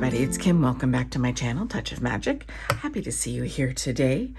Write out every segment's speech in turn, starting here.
everybody, it's Kim. Welcome back to my channel, Touch of Magic. Happy to see you here today.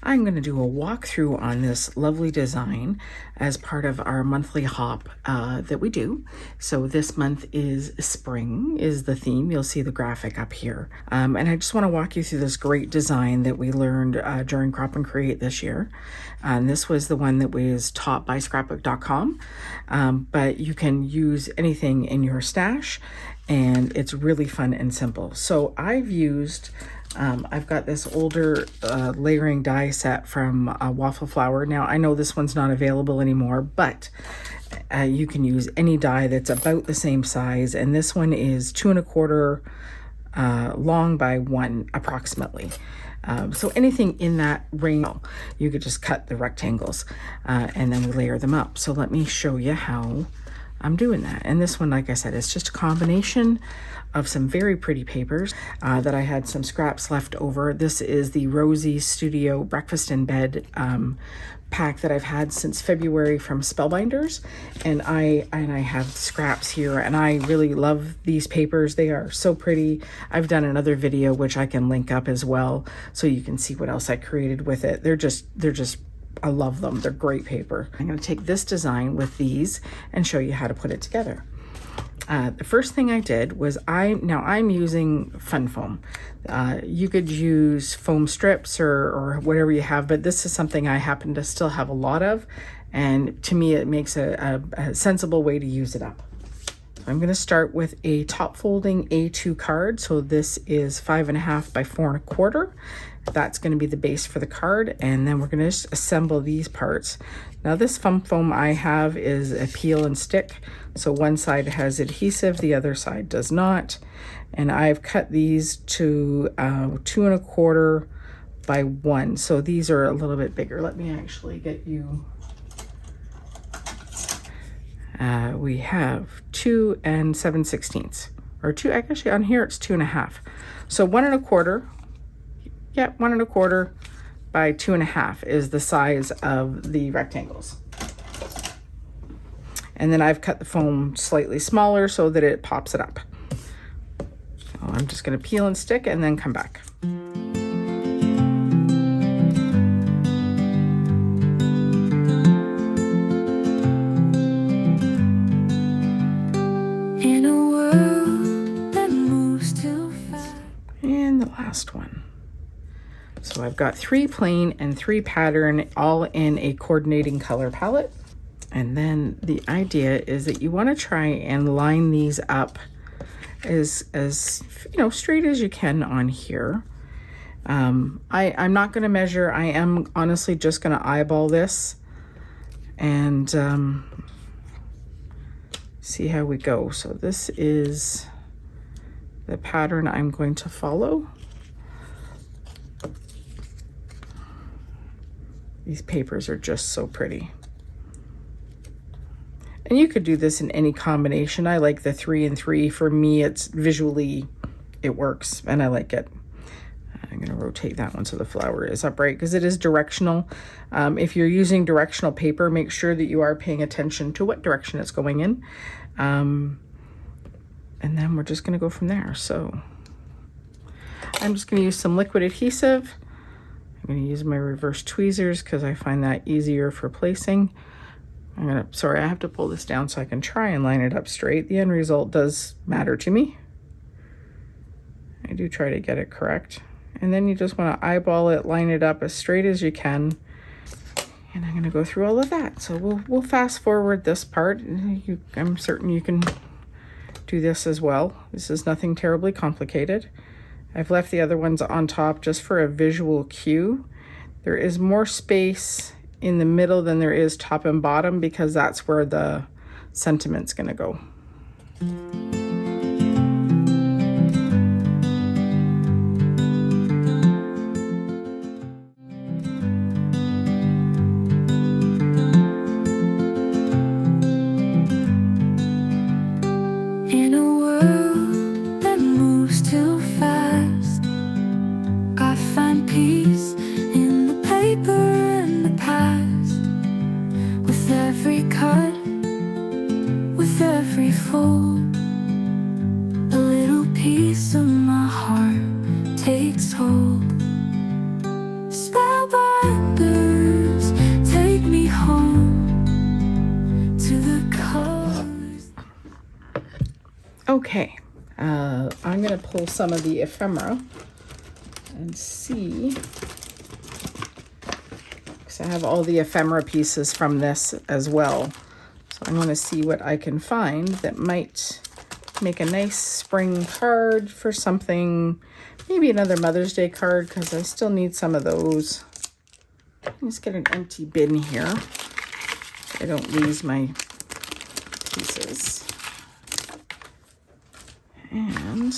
I'm going to do a walkthrough on this lovely design as part of our monthly hop that we do. So this month is spring is the theme. You'll see the graphic up here. And I just want to walk you through this great design that we learned during Crop and Create this year. And this was the one that was taught by scrapbook.com, but you can use anything in your stash, and it's really fun and simple. So I've used, I've got this older layering die set from Waffle Flower. Now I know this one's not available anymore, but you can use any die that's about the same size. And this one is 2 1/4 long by 1 approximately. So anything in that range, you could just cut the rectangles and then we layer them up. So let me show you how I'm doing that. And this one, like I said, is just a combination of some very pretty papers that I had some scraps left over. This is the Rosie Studio Breakfast in Bed pack that I've had since February from Spellbinders, and I have scraps here, and I really love these papers. They are so pretty. I've done another video which I can link up as well, so you can see what else I created with it. They're just I love them. They're great paper. I'm going to take this design with these and show you how to put it together. The first thing I did was I'm using fun foam. You could use foam strips or whatever you have, but this is something I happen to still have a lot of, and to me it makes a sensible way to use it up. I'm going to start with a top folding A2 card. So this is 5.5 by 4 1/4. That's going to be the base for the card, and then we're going to just assemble these parts. Now this foam I have is a peel and stick, so one side has adhesive, the other side does not, and I've cut these to 2 1/4 by 1, so these are a little bit bigger. Let me actually get you. We have 2 7/16, or 2, actually on here it's 2 1/2. So 1 1/4, yeah, 1 1/4 by 2 1/2 is the size of the rectangles. And then I've cut the foam slightly smaller so that it pops it up. So I'm just going to peel and stick and then come back. Last one. So I've got 3 plain and 3 pattern, all in a coordinating color palette. And then the idea is that you want to try and line these up as straight as you can on here. I'm not going to measure. I am honestly just going to eyeball this and see how we go. So this is the pattern I'm going to follow. These papers are just so pretty. And you could do this in any combination. I like the 3 and 3. For me, it's visually, it works and I like it. I'm going to rotate that one so the flower is upright because it is directional. If you're using directional paper, make sure that you are paying attention to what direction it's going in. And then we're just going to go from there. So I'm just going to use some liquid adhesive. I'm going to use my reverse tweezers because I find that easier for placing. Sorry, I have to pull this down so I can try and line it up straight. The end result does matter to me. I do try to get it correct. And then you just want to eyeball it, line it up as straight as you can. And I'm going to go through all of that. So we'll fast forward this part. I'm certain you can do this as well. This is nothing terribly complicated. I've left the other ones on top just for a visual cue. There is more space in the middle than there is top and bottom because that's where the sentiment's going to go. Every cut, with every fold, Okay, I'm going to pull some of the ephemera and see, because I have all the ephemera pieces from this as well. So I want to see what I can find that might make a nice spring card for something, maybe another Mother's Day card, because I still need some of those. Let's get an empty bin here so I don't lose my pieces. And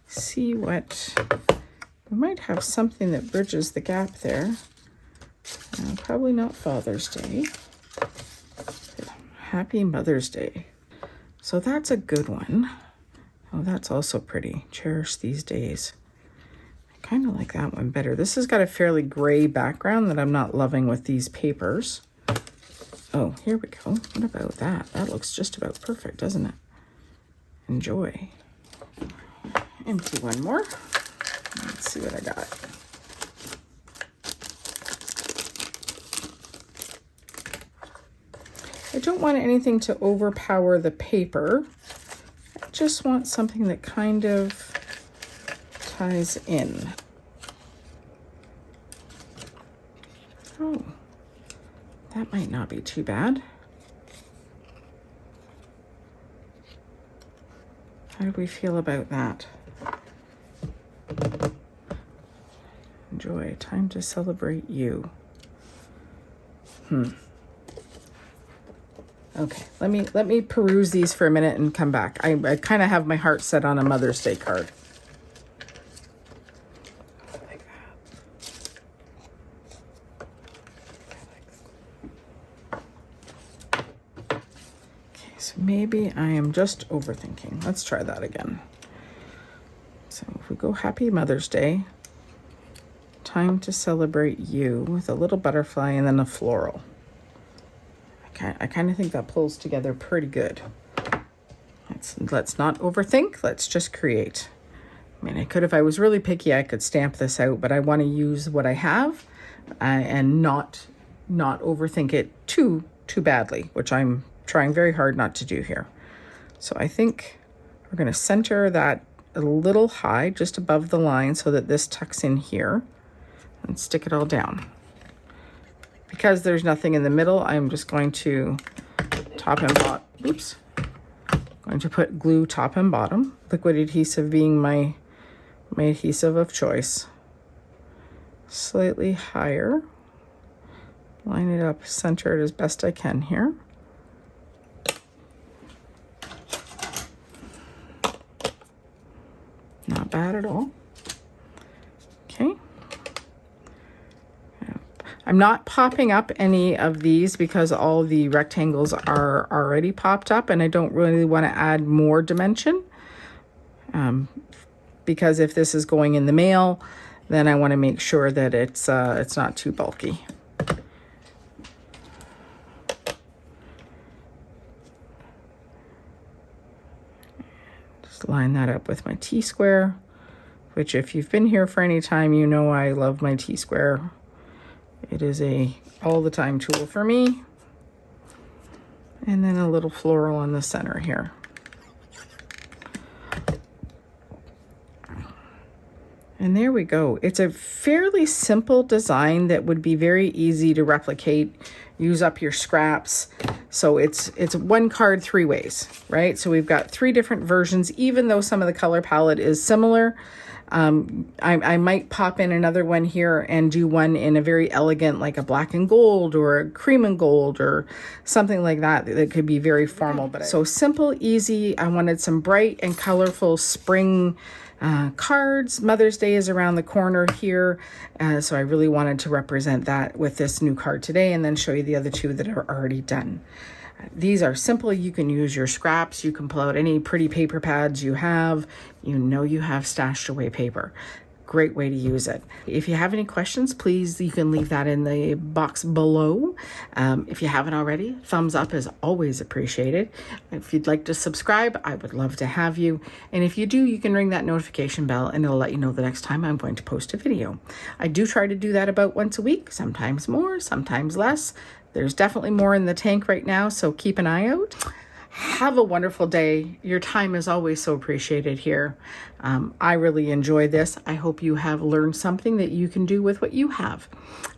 see what, we might have something that bridges the gap there. Probably not Father's Day. Happy Mother's Day. So that's a good one. Oh, that's also pretty. Cherish these days. I kind of like that one better. This has got a fairly gray background that I'm not loving with these papers. Oh, here we go. What about that? That looks just about perfect, doesn't it? Enjoy. Empty one more. Let's see what I got. I don't want anything to overpower the paper. I just want something that kind of ties in. Oh, that might not be too bad. How do we feel about that? Enjoy. Time to celebrate you. Okay, let me peruse these for a minute and come back. I kind of have my heart set on a Mother's Day card. Like that. Okay, so maybe I am just overthinking. Let's try that again. So if we go Happy Mother's Day, time to celebrate you with a little butterfly and then a floral. I kind of think that pulls together pretty good. Let's not overthink. Let's just create. I mean, I could, if I was really picky, I could stamp this out, but I want to use what I have and not overthink it too badly, which I'm trying very hard not to do here. So I think we're going to center that a little high, just above the line, so that this tucks in here, and stick it all down. Because there's nothing in the middle, I'm just going to top and bottom, going to put glue top and bottom, liquid adhesive being my adhesive of choice. Slightly higher, line it up, center it as best I can here. Not bad at all. Okay. I'm not popping up any of these because all the rectangles are already popped up, and I don't really want to add more dimension. Because if this is going in the mail, then I want to make sure that it's not too bulky. Just line that up with my T-square, which if you've been here for any time, you know I love my T-square. It is a all the time tool for me. And then a little floral in the center here. And there we go. It's a fairly simple design that would be very easy to replicate, use up your scraps. So it's one card 3 ways, right? So we've got 3 different versions, even though some of the color palette is similar. I might pop in another one here and do one in a very elegant, like a black and gold or a cream and gold or something like that. That could be very formal, but so simple, easy. I wanted some bright and colorful spring cards. Mother's Day is around the corner here. So I really wanted to represent that with this new card today, and then show you the other 2 that are already done. These are simple. You can use your scraps. You can pull out any pretty paper pads you have. You know you have stashed away paper. Great way to use it. If you have any questions, please, you can leave that in the box below. If you haven't already, thumbs up is always appreciated. If you'd like to subscribe, I would love to have you. And if you do, you can ring that notification bell and it'll let you know the next time I'm going to post a video. I do try to do that about once a week, sometimes more, sometimes less. There's definitely more in the tank right now, so keep an eye out. Have a wonderful day. Your time is always so appreciated here. I really enjoy this. I hope you have learned something that you can do with what you have.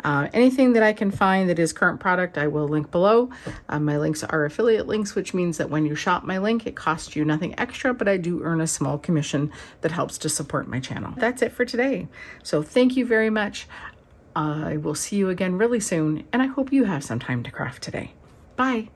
Anything that I can find that is current product, I will link below. My links are affiliate links, which means that when you shop my link, it costs you nothing extra, but I do earn a small commission that helps to support my channel. That's it for today. So thank you very much. I will see you again really soon, and I hope you have some time to craft today. Bye.